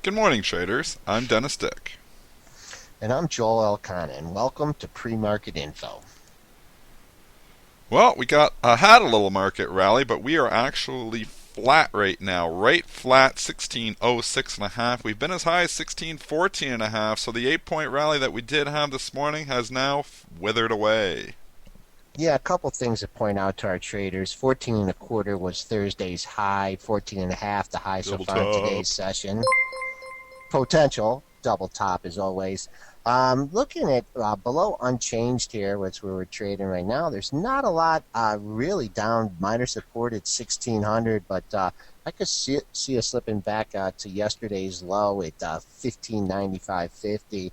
Good morning, traders. I'm Dennis Dick. And I'm Joel Elkanah, and welcome to Pre-Market Info. Well, we had a little market rally, but we are actually flat right now. Right flat, 1606 and a half. We've been as high as 1614 and a half. So the 8 point rally that we did have this morning has now withered away. Yeah, a couple things to point out to our traders. 14 and a quarter was Thursday's high, 14 and a half the high so Double far in top. today's session. Potential double top as always. Looking at below unchanged here, which we were trading right now, there's not a lot really down. Minor support at 1600, but I could see us slipping back to yesterday's low at 1595.50.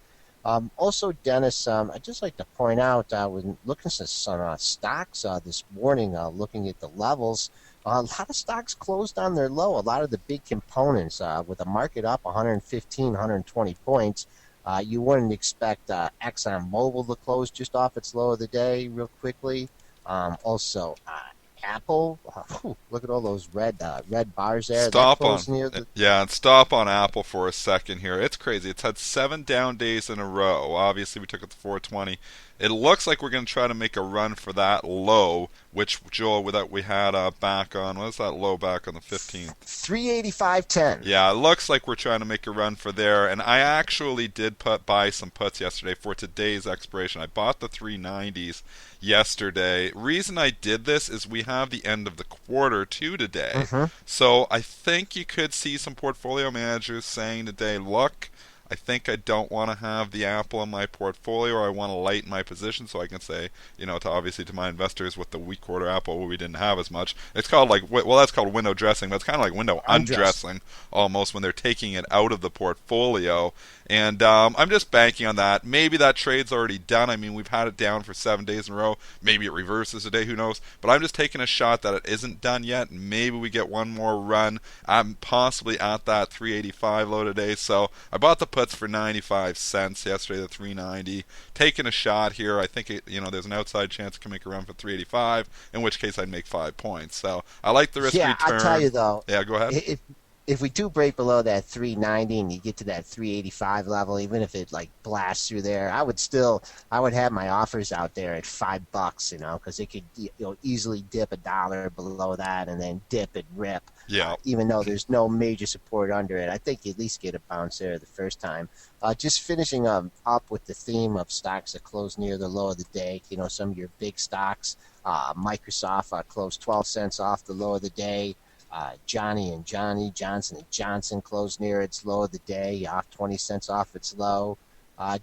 Also, Dennis, I'd just like to point out, when looking at some stocks this morning, looking at the levels, a lot of stocks closed on their low. A lot of the big components, with the market up 115, 120 points, you wouldn't expect ExxonMobil to close just off its low of the day real quickly. Also, Apple, look at all those red bars there. That Stop on closed near the. Yeah, and stop on Apple for a second here. It's crazy. It's had 7 down days in a row. Obviously, we took it to 420. It looks like we're going to try to make a run for that low, which Joel, that we had back on. What was that low back on the 15th? 385.10. Yeah, it looks like we're trying to make a run for there. And I actually did buy some puts yesterday for today's expiration. I bought the 390s yesterday. Reason I did this is we have the end of the quarter two today. Mm-hmm. So I think you could see some portfolio managers saying today, look, I think I don't want to have the Apple in my portfolio, or I want to lighten my position, so I can say, to obviously to my investors with the weak quarter Apple, we didn't have as much. It's called that's called window dressing, but it's kind of like window Undressed. undressing almost when they're taking it out of the portfolio. And I'm just banking on that. Maybe that trade's already done. I mean, we've had it down for 7 days in a row. Maybe it reverses today. Who knows? But I'm just taking a shot that it isn't done yet. Maybe we get one more run. I'm possibly at that 385 low today. So I bought the puts for 95 cents yesterday, the 390. Taking a shot here. I think there's an outside chance it can make a run for 385. In which case I'd make 5 points. So I like the risk Yeah, I tell return. you though, Yeah, go ahead. if we do break below that 390 and you get to that 385 level, even if it like blasts through there, I would have my offers out there at $5, because it could easily dip a dollar below that and then dip and rip. Yeah. Even though there's no major support under it, I think you at least get a bounce there the first time. Just finishing up with the theme of stocks that close near the low of the day. Some of your big stocks. Microsoft closed 12 cents off the low of the day. Johnny and Johnny, Johnson and Johnson closed near its low of the day, off 20 cents off its low.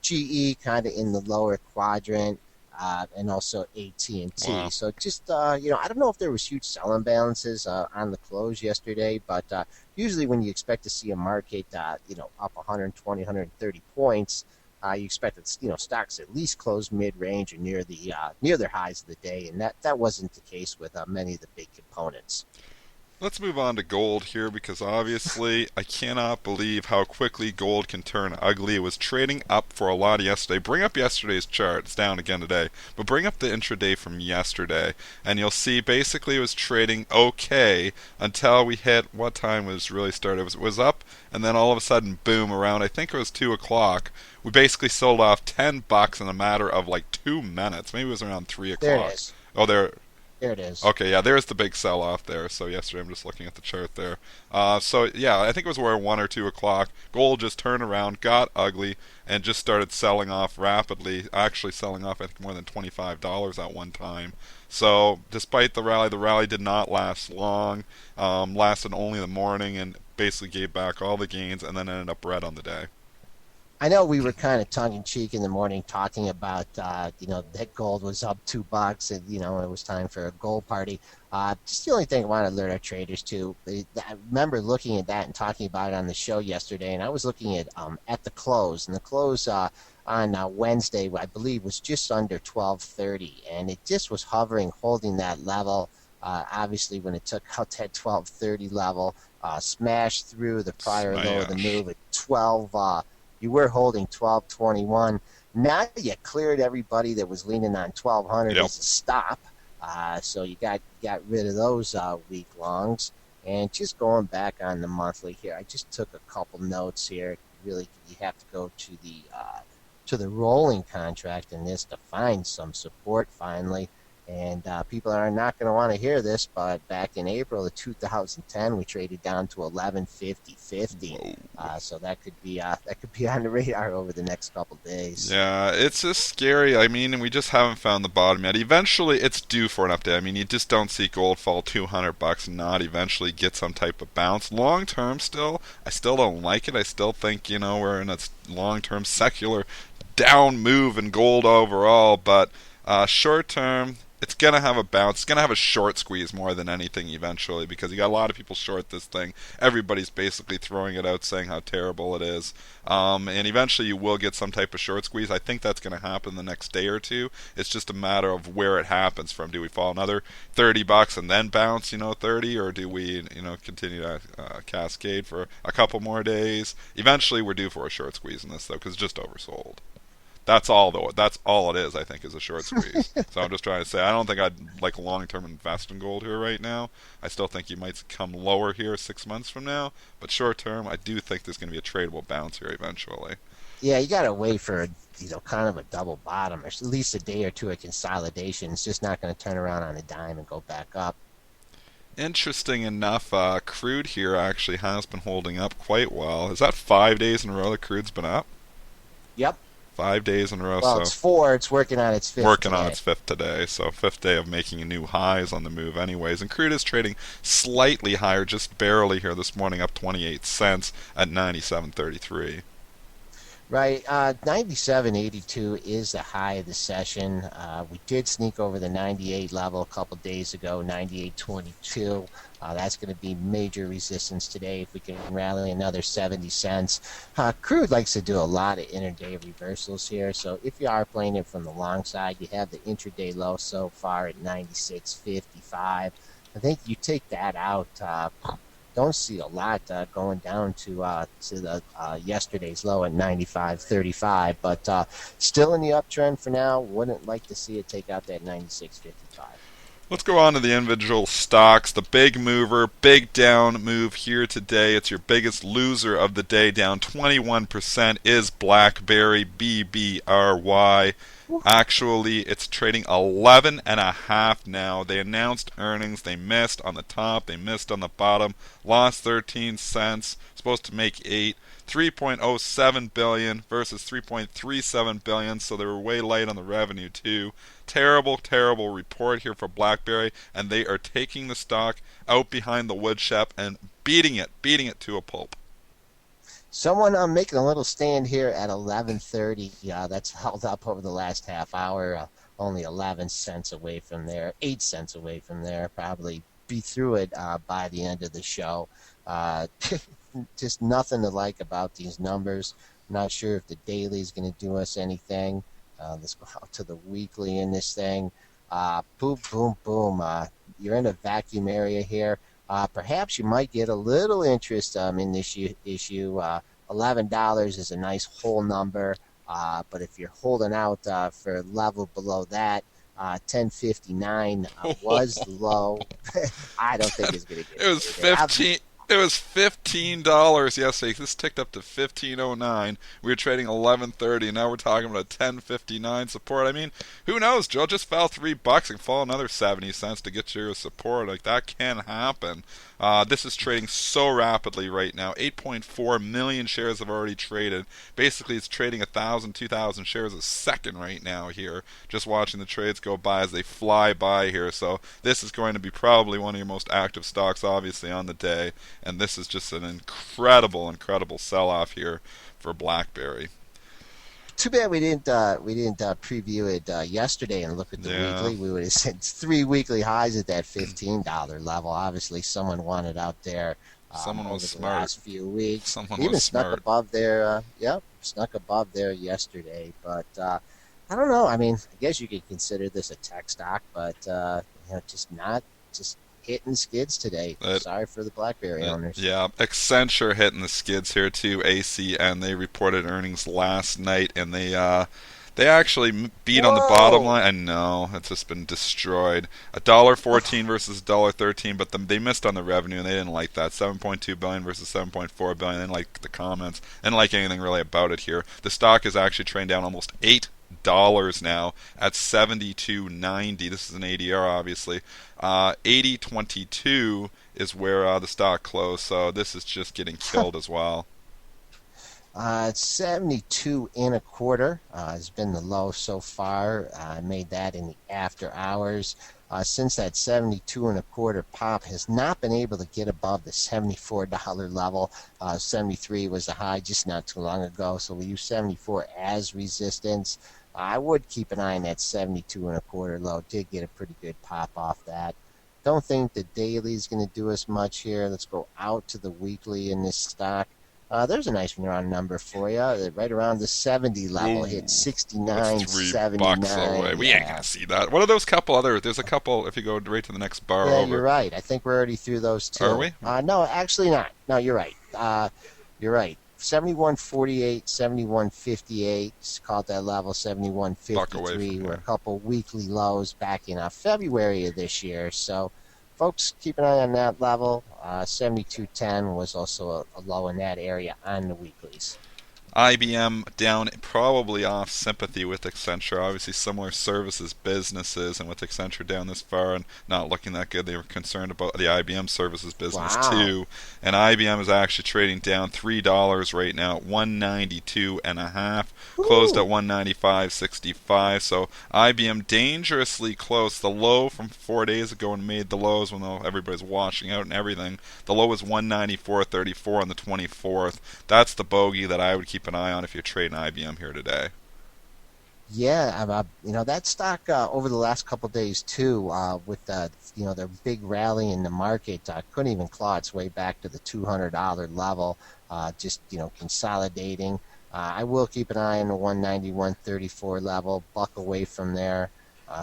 GE kind of in the lower quadrant, and also AT&T. Wow. So just, I don't know if there was huge sell imbalances on the close yesterday, but usually when you expect to see a market, up 120, 130 points, you expect that stocks at least close mid-range or near their highs of the day, and that wasn't the case with many of the big components. Let's move on to gold here because obviously I cannot believe how quickly gold can turn ugly. It was trading up for a lot yesterday. Bring up yesterday's chart. It's down again today. But bring up the intraday from yesterday and you'll see basically it was trading okay until we hit what time was really started. It was up and then all of a sudden boom around I think it was 2 o'clock. We basically sold off $10 in a matter of like 2 minutes. Maybe it was around 3 There o'clock. it is. Oh, there. There it is. Okay, yeah, there's the big sell-off there. So yesterday, I'm just looking at the chart there. So yeah, I think it was around 1 or 2 o'clock. Gold just turned around, got ugly, and just started selling off rapidly. Actually, selling off I think more than $25 at one time. So despite the rally did not last long. Lasted only the morning and basically gave back all the gains, and then ended up red on the day. I know we were kind of tongue in cheek in the morning talking about that gold was up $2 and it was time for a gold party. Just the only thing I want to alert our traders to. I remember looking at that and talking about it on the show yesterday, and I was looking at the close, and the close on Wednesday I believe was just under 1230, and it just was hovering, holding that level. Obviously, when it took out that 1230 level, smashed through the prior low of the Smash. move at 12. You were holding 1221. Now you cleared everybody that was leaning on 1200 Yep. as a stop. So you got rid of those weak longs. And just going back on the monthly here, I just took a couple notes here. Really, you have to go to the rolling contract in this to find some support finally. And people are not going to want to hear this, but back in April of 2010, we traded down to 11.50.50. Whoa. So that could be on the radar over the next couple days. Yeah, it's just scary. I mean, we just haven't found the bottom yet. Eventually, it's due for an update. I mean, you just don't see gold fall $200 and not eventually get some type of bounce. Long term, still, I still don't like it. I still think, we're in a long term secular down move in gold overall, but short term, it's gonna have a bounce. It's gonna have a short squeeze more than anything eventually because you got a lot of people short this thing. Everybody's basically throwing it out, saying how terrible it is, and eventually you will get some type of short squeeze. I think that's gonna happen the next day or two. It's just a matter of where it happens from. Do we fall another $30 and then bounce, 30, or do we, continue to cascade for a couple more days? Eventually, we're due for a short squeeze in this though because it's just oversold. That's all though. That's all it is. I think is a short squeeze. So I'm just trying to say I don't think I'd like long term invest in gold here right now. I still think you might come lower here 6 months from now. But short term, I do think there's going to be a tradable bounce here eventually. Yeah, you got to wait for kind of a double bottom, or at least a day or two of consolidation. It's just not going to turn around on a dime and go back up. Interesting enough, crude here actually has been holding up quite well. Is that 5 days in a row that crude's been up? Yep. 5 days in a row. Well, So it's four. It's working on its fifth working on today. its fifth today, so fifth day of making new highs on the move anyways. And crude is trading slightly higher, just barely here this morning, up 28 cents at 97.33. Right, 97.82 is the high of the session. We did sneak over the 98 level a couple days ago, 98.22. That's going to be major resistance today if we can rally another 70 cents. Crude likes to do a lot of intraday reversals here, so if you are playing it from the long side, you have the intraday low so far at 96.55. I think you take that out. Don't see a lot going down to the yesterday's low at 95.35, but still in the uptrend for now. Wouldn't like to see it take out that 96.55. Let's go on to the individual stocks. The big mover, big down move here today. It's your biggest loser of the day, down 21%, is BlackBerry, BBRY. Actually, it's trading 11 and a half now. They announced earnings. They missed on the top. They missed on the bottom. Lost 13 cents. Supposed to make 8. 3.07 billion versus 3.37 billion, so they were way light on the revenue too. Terrible, terrible report here for BlackBerry, and they are taking the stock out behind the woodshed and beating it to a pulp. Someone making a little stand here at 11:30. Yeah, that's held up over the last half hour. Only 11 cents away from there, 8 cents away from there. Probably be through it by the end of the show. Uh, just nothing to like about these numbers. Not sure if the daily is going to do us anything. Let's go out to the weekly in this thing. Boom, boom, boom. You're in a vacuum area here. Perhaps you might get a little interest in this issue. $11 is a nice whole number, but if you're holding out for a level below that, 10.59 was the low. I don't think it's going to get It was there. 15. It was $15 yesterday. This ticked up to 15.09. We were trading 11.30, and now we're talking about a 10.59 support. I mean, who knows? Joe just fell $3 and fall another 70 cents to get your support. Like that can happen. This is trading so rapidly right now. 8.4 million shares have already traded. Basically, it's trading 1,000, 2,000 shares a second right now here. Just watching the trades go by as they fly by here. So this is going to be probably one of your most active stocks, obviously, on the day. And this is just an incredible, incredible sell-off here for BlackBerry. Too bad we didn't preview it yesterday and look at the weekly. We would have sent 3 weekly highs at that $15 level. Obviously, someone wanted out there. Someone was over the smart. last few weeks. Someone Even was snuck smart. above there. Snuck above there yesterday. But I don't know. I mean, I guess you could consider this a tech stock, but just hitting the skids today. Sorry for the BlackBerry owners. Yeah, Accenture hitting the skids here too. ACN, they reported earnings last night, and They actually beat on the bottom Whoa! line. I know it's just been destroyed. $1.14 versus $1.13, but they missed on the revenue and they didn't like that. 7.2 billion versus 7.4 billion. They didn't like the comments. They didn't like anything really about it here. The stock is actually trading down almost $8 now at 72.90. This is an ADR, obviously. 80.22 is where the stock closed. So this is just getting killed as well. 72 and a quarter has been the low so far. I made that in the after hours. Since that 72 and a quarter pop has not been able to get above the $74 level. 73 was the high just not too long ago, so we use 74 as resistance. I would keep an eye on that 72 and a quarter low. Did get a pretty good pop off that. Don't think the daily is going to do us much here. Let's go out to the weekly in this stock. There's a nice round number for you. Right around the 70 level, hit Ooh, that's $3 away. 69.79. We ain't Yeah. gonna see that. What are those couple other? There's a couple. If you go right to the next bar Yeah, you're over, right. I think we're already through those are two. we? No, actually not. No, you're right. You're right. 71.48, 71.58. Called that level Buck away 71.53. from Were a here. couple weekly lows back in February of this year. So, folks, keep an eye on that level. 72.10 was also a low in that area on the weeklies. IBM down probably off sympathy with Accenture. Obviously, similar services businesses, and with Accenture down this far and not looking that good, they were concerned about the IBM services business Wow. too. And IBM is actually trading down $3 right now at 192 and a half, closed at Woo. 195.65. So IBM dangerously close. The low from 4 days ago and made the lows when everybody's washing out and everything. The low was 194.34 on the 24th. That's the bogey that I would keep an eye on if you're trading IBM here today. Yeah, that stock over the last couple of days too, with their big rally in the market, couldn't even claw its way back to the $200 level. Just consolidating. I will keep an eye on the 191.34 level, buck away from there.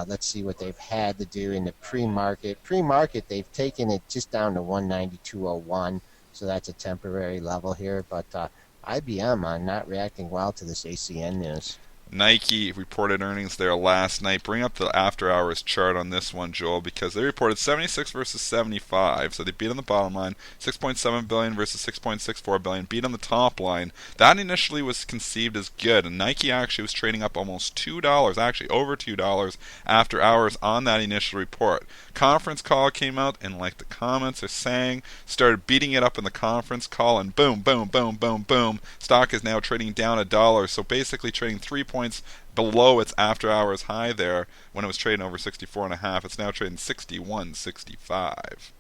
Let's see what they've had to do in the pre-market. Pre-market, they've taken it just down to 192.01, so that's a temporary level here. But IBM not reacting well to this ACN news. Nike reported earnings there last night. Bring up the after hours chart on this one, Joel, because they reported 76 versus 75. So they beat on the bottom line, 6.7 billion versus 6.64 billion. Beat on the top line. That initially was conceived as good, and Nike actually was trading up almost $2, actually over $2 after hours on that initial report. Conference call came out, and like the comments are saying, started beating it up in the conference call, and boom, boom, boom, boom, boom. Stock is now trading down $1, so basically trading 3 points below its after hours high there when it was trading over 64.5. It's now trading 61.65.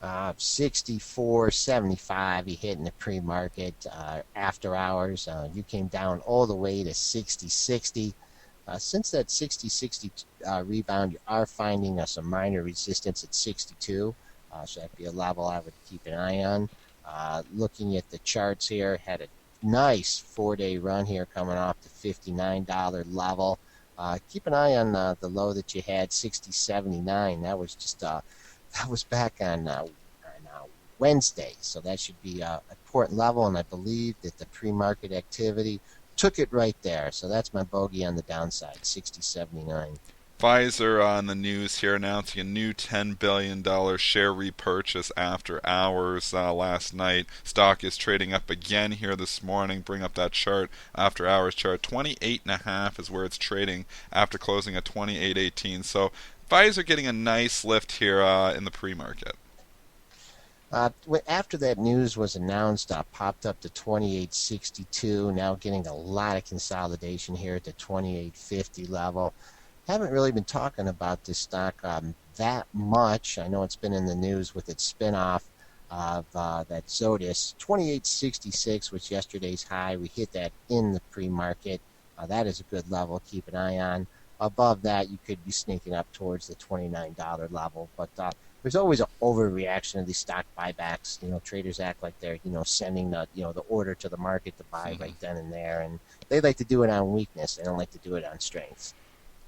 64.75 you hit in the pre-market. After hours, you came down all the way to 60.60. Since that 60.60 rebound, you are finding some minor resistance at 62. So that'd be a level I would keep an eye on. Looking at the charts here, had a nice 4-day run here coming off the $59 level. Keep an eye on the low that you had, 60.79. That was just that was back on Wednesday, so that should be an important level. And I believe that the pre-market activity took it right there. So that's my bogey on the downside, 60.79. Pfizer on the news here announcing a new $10 billion share repurchase after hours last night. Stock is trading up again here this morning. Bring up that chart, after hours chart. 28.5 is where it's trading after closing at 28.18. So Pfizer getting a nice lift here in the pre-market. After that news was announced, popped up to 28.62. Now getting a lot of consolidation here at the 28.50 level. Haven't really been talking about this stock that much. I know it's been in the news with its spinoff of that Zodis. 28.66 was yesterday's high. We hit that in the pre-market. That is a good level. Keep an eye on. Above that, you could be sneaking up towards the $29 level. But there's always an overreaction of these stock buybacks. Traders act like they're sending the order to the market to buy right then and there, and they like to do it on weakness. They don't like to do it on strength.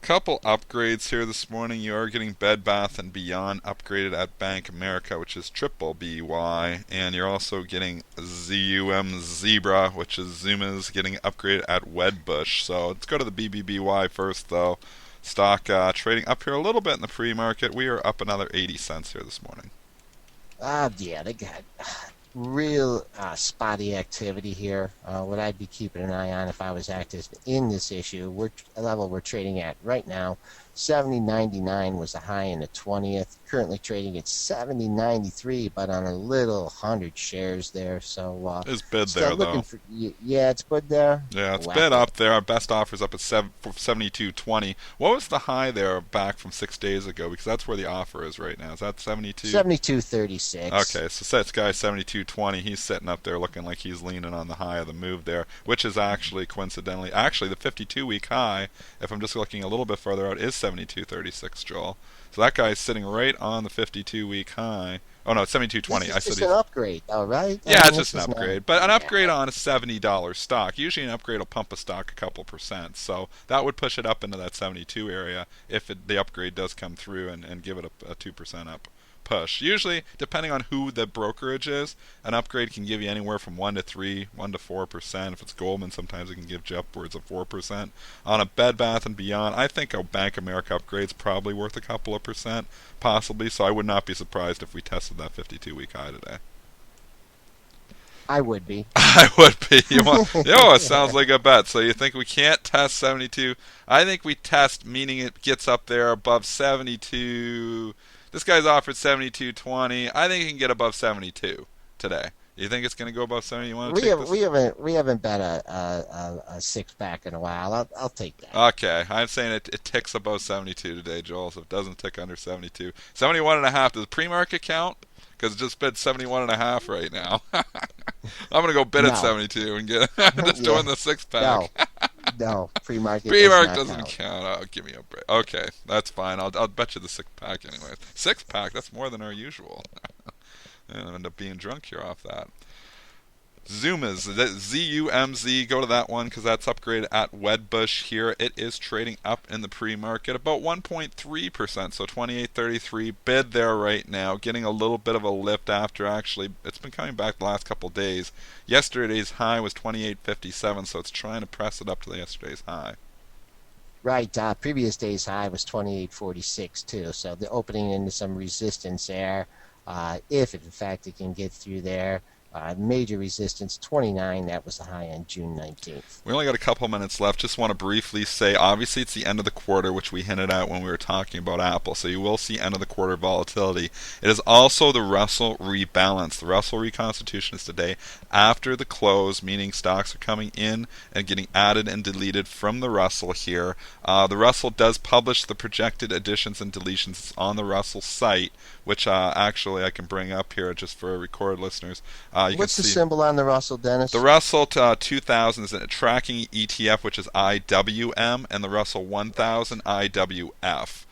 Couple upgrades here this morning. You are getting Bed Bath and Beyond upgraded at Bank America, which is triple BY, and you're also getting ZUM Zebra, which is Zuma's, getting upgraded at Wedbush. So let's go to the BBBY first, though. Stock trading up here a little bit in the pre-market. We are up another 80 cents here this morning. Yeah, they got real spotty activity here. What I'd be keeping an eye on if I was active in this issue, a level we're trading at right now, 70.99 was the high in the 20th. Currently trading at 70.93, but on a little 100 shares there. So It's bid still there, looking though. for yeah, it's good there. Yeah, it's Whack bid it. up there. Our best offer's up at 72.20. What was the high there back from 6 days ago? Because that's where the offer is right now. Is that 72? 72.36. Okay, so this guy 72.20. He's sitting up there looking like he's leaning on the high of the move there, which is actually coincidentally, actually the 52-week high, if I'm just looking a little bit further out, is 72.36, Joel. So that guy's sitting right on the 52-week high. Oh no, it's This 72.20. is I said just an he's upgrade, all right? I yeah, mean, it's just this an is not. upgrade. But an upgrade Yeah, on a $70 stock. Usually an upgrade will pump a stock a couple percent. So that would push it up into that 72 area if the upgrade does come through and give it a 2% up push. Usually, depending on who the brokerage is, an upgrade can give you anywhere from 1 to 3, 1 to 4%. If it's Goldman, sometimes it can give you upwards of 4%. On a Bed Bath and Beyond, I think a Bank America upgrade's probably worth a couple of percent, possibly. So I would not be surprised if we tested that 52-week high today. I would be. I would be. It sounds like a bet. So you think we can't test 72? I think we test, meaning it gets up there above 72. This guy's offered 72.20. I think he can get above 72 today. You think it's going to go above 70? You want to We take have this? we haven't bet a six pack in a while. I'll take that. Okay, I'm saying it ticks above 72 today, Joel. So it doesn't tick under 72. 71 and a half. Does the pre-market count? Because it just bid 71 and a half right now. I'm gonna go bid at No. 72 and get just Yeah. doing the six No. pack. No. Pre-market does Pre-mark not doesn't count. count. Oh, give me a break. Okay, that's fine. I'll bet you the six pack anyway. Six pack. That's more than our usual. And I'll end up being drunk here off that. Zuma's ZUMZ. Go to that one because that's upgraded at Wedbush here. It is trading up in the pre-market about 1.3%, so 28.33 bid there right now. Getting a little bit of a lift after actually it's been coming back the last couple of days. Yesterday's high was 28.57, so it's trying to press it up to yesterday's high. Right. Previous day's high was 28.46 too. So the opening into some resistance there. If in fact it can get through there. Major resistance 29. That was the high on June 19th. We only got a couple minutes left. Just want to briefly say, obviously, it's the end of the quarter, which we hinted at when we were talking about Apple. So you will see end of the quarter volatility. It is also the Russell rebalance. The Russell reconstitution is today after the close, meaning stocks are coming in and getting added and deleted from the Russell here. The Russell does publish the projected additions and deletions. It's on the Russell site, which actually I can bring up here just for record listeners. You What's can the see. symbol on the Russell, The Dennis? Russell 2000 is a tracking ETF, which is IWM, and the Russell 1000 IWF.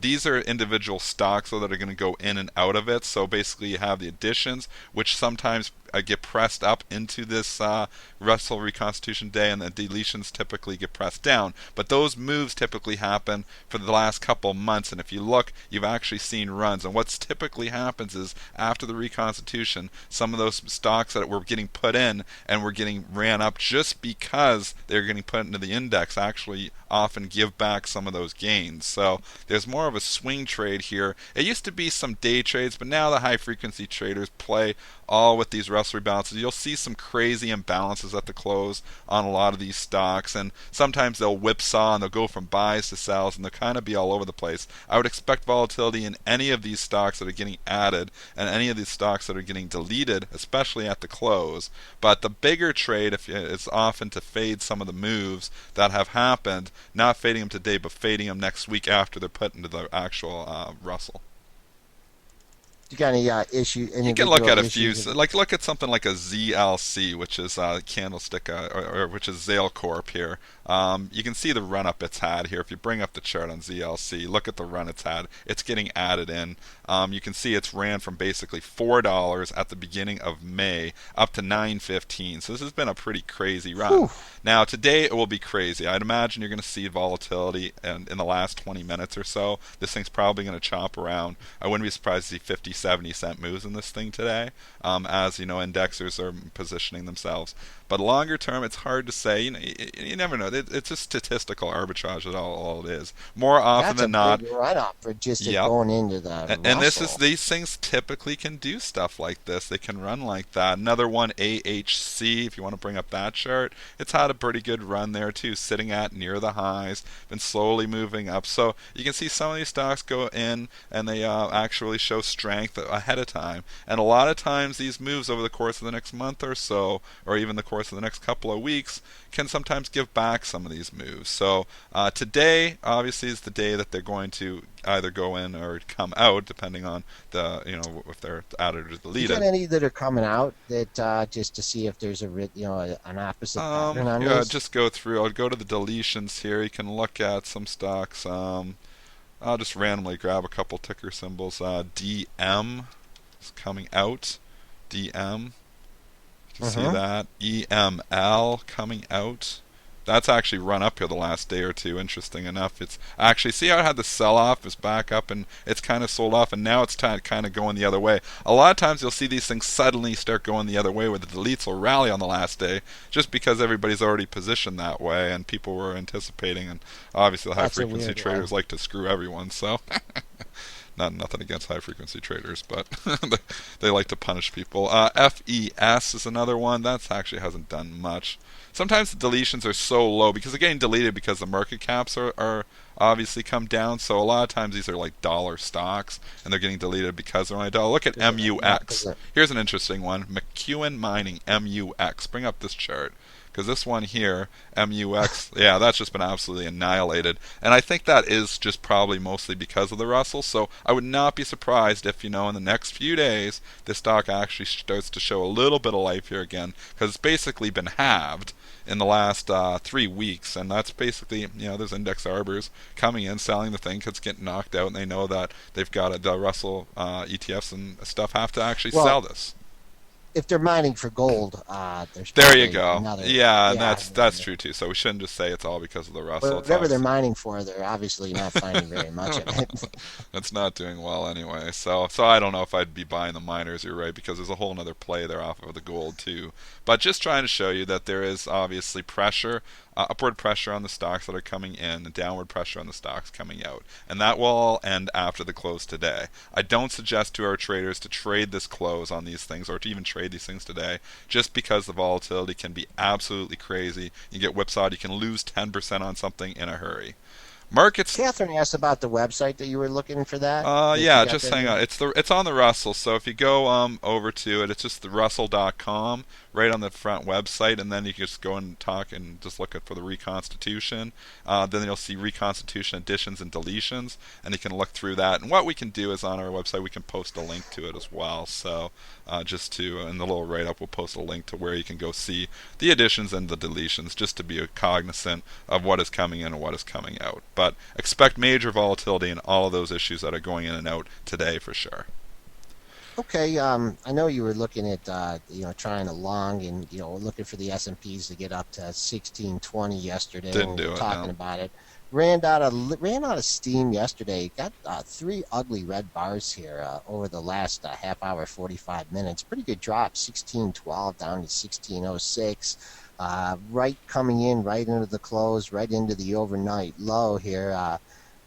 These are individual stocks though, that are going to go in and out of it. So basically, you have the additions, which sometimes get pressed up into this Russell reconstitution day, and the deletions typically get pressed down. But those moves typically happen for the last couple months, and if you look, you've actually seen runs. And what's typically happens is after the reconstitution, some of those stocks that were getting put in and were getting ran up just because they're getting put into the index actually often give back some of those gains. So there's more of a swing trade here. It used to be some day trades, but now the high frequency traders play all with these Russell rebalances. You'll see some crazy imbalances at the close on a lot of these stocks, and sometimes they'll whipsaw and they'll go from buys to sells, and they'll kind of be all over the place. I would expect volatility in any of these stocks that are getting added and any of these stocks that are getting deleted, especially at the close. But the bigger trade is often to fade some of the moves that have happened, not fading them today, but fading them next week after they're put into the actual Russell. You got any You can look individual at a few, issues? like look at something like a ZLC, which is candlestick, or which is Zale Corp here. You can see the run up it's had here. If you bring up the chart on ZLC, look at the run it's had. It's getting added in. You can see it's ran from basically $4 at the beginning of May up to 9.15. So this has been a pretty crazy run. Whew. Now today it will be crazy. I'd imagine you're going to see volatility in the last 20 minutes or so. This thing's probably going to chop around. I wouldn't be surprised to see 50, 70 cent moves in this thing today, as indexers are positioning themselves. But longer term, it's hard to say. You never know. It's just statistical arbitrage. Is all it is. More often That's a than not, big run up for just it yep. going into the And this is Russell. these things typically can do stuff like this. They can run like that. Another one, AHC. If you want to bring up that chart, it's had a pretty good run there too, sitting at near the highs, been slowly moving up. So you can see some of these stocks go in and they actually show strength ahead of time. And a lot of times these moves over the course of the next month or so, or even the course of the next couple of weeks, can sometimes give back some of these moves. So today, obviously, is the day that they're going to either go in or come out, depending on if they're added or You got deleted. any that are coming out that just to see if there's an opposite pattern on Yeah, these? just go through. I'll go to the deletions here. You can look at some stocks. I'll just randomly grab a couple ticker symbols. DM is coming out. DM. You can see Mm-hmm. that. EML coming out. That's actually run up here the last day or two. Interesting enough, it's actually, see how it had the sell-off, it's back up, and it's kind of sold off, and now it's kind of going the other way. A lot of times you'll see these things suddenly start going the other way, where the deletes will rally on the last day, just because everybody's already positioned that way, and people were anticipating, and obviously the That's a high-frequency weird one. traders like to screw everyone, so nothing against high frequency traders, but they like to punish people. FES is another one that actually hasn't done much. Sometimes the deletions are so low because they're getting deleted because the market caps are obviously come down. So a lot of times these are like dollar stocks and they're getting deleted because they're only a dollar. Look at Yeah, MUX. Here's an interesting one. McEwen Mining, MUX. Bring up this chart. Because this one here, MUX, yeah, that's just been absolutely annihilated. And I think that is just probably mostly because of the Russell. So I would not be surprised if, in the next few days, this stock actually starts to show a little bit of life here again. Because it's basically been halved in the last 3 weeks. And that's basically, there's index arbors coming in, selling the thing because it's getting knocked out. And they know that they've got the Russell ETFs and stuff have to actually well, sell this. if they're mining for gold, there's There you probably go. another. Yeah, and Yeah, that's true too. So we shouldn't just say it's all because of the Russell. It's whatever they're obviously mining for, they're obviously not finding very much of it. it's not doing well anyway. So I don't know if I'd be buying the miners. You're right, because there's a whole other play there off of the gold too. But just trying to show you that there is obviously pressure, upward pressure on the stocks that are coming in, and downward pressure on the stocks coming out, and that will all end after the close today. I don't suggest to our traders to trade this close on these things or to even trade these things today, just because the volatility can be absolutely crazy. You get whipsawed. You can lose 10% on something in a hurry. Markets. Catherine asked about the website that you were looking for that you Yeah, got just there. hang on. It's on the Russell. So if you go over to it, it's just the Russell.com right on the front website, and then you can just go and talk and just look for the reconstitution. Then you'll see reconstitution additions and deletions, and you can look through that. And what we can do is on our website we can post a link to it as well. So just to in the little write up, we'll post a link to where you can go see the additions and the deletions, just to be cognizant of what is coming in and what is coming out. But expect major volatility in all of those issues that are going in and out today for sure. Okay, I know you were looking at trying to long and looking for the S&Ps to get up to 1620 yesterday, Didn't and we do were it, talking no. about it. Ran out of steam yesterday. Got three ugly red bars here over the last half hour, 45 minutes. Pretty good drop, 1612 down to 1606. Right coming in, right into the close, right into the overnight low here.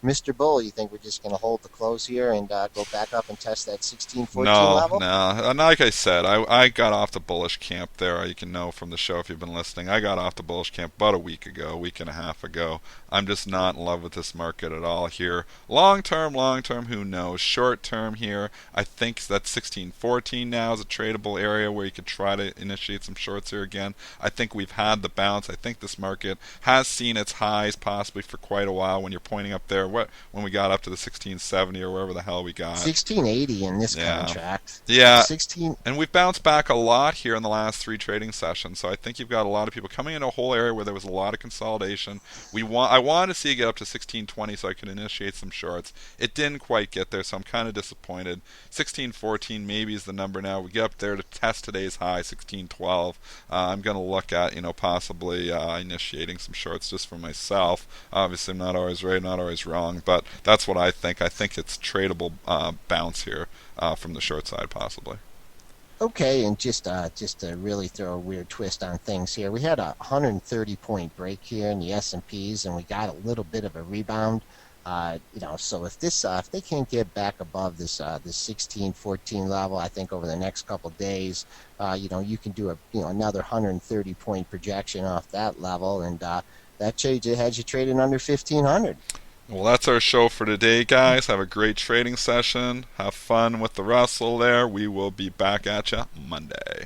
Mr. Bull, you think we're just going to hold the close here and go back up and test that 1614 No, level? no. And like I said, I got off the bullish camp there. You can know from the show if you've been listening. I got off the bullish camp about a week ago, a week and a half ago. I'm just not in love with this market at all here. Long term, who knows? Short term here, I think that 1614 now is a tradable area where you could try to initiate some shorts here again. I think we've had the bounce. I think this market has seen its highs possibly for quite a while when you're pointing up there. when we got up to the 1670 or wherever the hell we got. 1680 in this Yeah. contract. Yeah. 16. And we've bounced back a lot here in the last three trading sessions, so I think you've got a lot of people coming into a whole area where there was a lot of consolidation. I wanted to see it get up to 1620 so I could initiate some shorts. It didn't quite get there, so I'm kind of disappointed. 1614 maybe is the number now. We get up there to test today's high, 1612. I'm going to look at possibly initiating some shorts just for myself. Obviously, I'm not always right, not always wrong, but that's what I think. I think it's tradable bounce here from the short side, possibly. Okay, and just to really throw a weird twist on things here, we had a 130-point break here in the S&Ps, and we got a little bit of a rebound. So if they can't get back above this 16-14 level, I think over the next couple of days, you can do another 130-point projection off that level, and that trade has you trading under 1500. Well, that's our show for today, guys. Have a great trading session. Have fun with the Russell there. We will be back at you Monday.